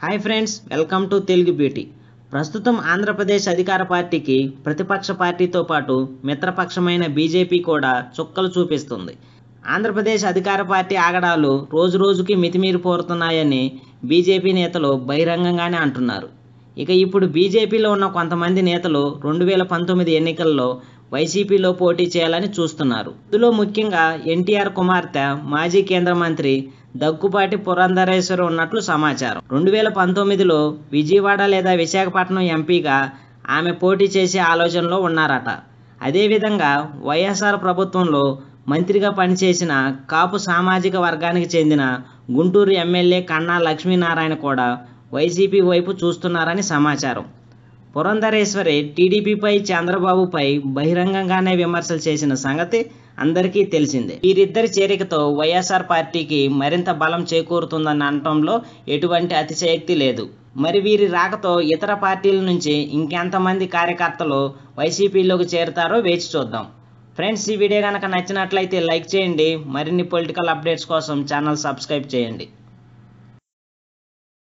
Hi friends, welcome to Telugu beauty. ప్రస్తుతం ఆంధ్రప్రదేశ్ అధికార పార్టీకి ప్రతిపక్ష పార్టీతో పాటు మిత్రపక్షమైన బీజేపీ కూడా చుక్కలు చూపిస్తుంది. ఆంధ్రప్రదేశ్ అధికార పార్టీ ఆగడాలు రోజురోజుకి మితిమీరిపోతున్నాయని బీజేపీ నేతలు బహిరంగంగానే అంటున్నారు. ఇక ఇప్పుడు బీజేపీలో ఉన్న కొంతమంది నేతలు 2019 ఎన్నికల్లో వైసీపీలో పోటీ చేయాలని చూస్తున్నారు. ఇందులో ముఖ్యంగా ఎన్టీఆర్ కుమార్తె మాజీ కేంద్ర మంత్రి దగ్గుబాటి పురంధరేశ్వరి ఉన్నట్లు సమాచారం. 2019లో విజయవాడ లేదా విశాఖపట్నం ఎంపీగా ఆమె పోటీ చేసే ఆలోచనలో ఉన్నారట. అదేవిధంగా వైఎస్ఆర్ ప్రభుత్వంలో మంత్రిగా పనిచేసిన కాపు సామాజిక వర్గానికి చెందిన గుంటూరు ఎమ్మెల్యే కన్నా లక్ష్మీనారాయణ కూడా వైసీపీ వైపు చూస్తున్నారని సమాచారం. పురంధరేశ్వరి టీడీపీపై, చంద్రబాబుపై బహిరంగంగానే విమర్శలు చేసిన సంగతి అందరికీ తెలిసిందే. వీరిద్దరి చేరికతో వైఎస్ఆర్ పార్టీకి మరింత బలం చేకూరుతుందని అనటంలో ఎటువంటి అతిశయోక్తి లేదు. మరి వీరి రాకతో ఇతర పార్టీల నుంచి ఇంకెంతమంది కార్యకర్తలు వైసీపీలోకి చేరుతారో వేచి చూద్దాం. ఫ్రెండ్స్, ఈ వీడియో కనుక నచ్చినట్లయితే లైక్ చేయండి. మరిన్ని పొలిటికల్ అప్డేట్స్ కోసం ఛానల్ సబ్స్క్రైబ్ చేయండి.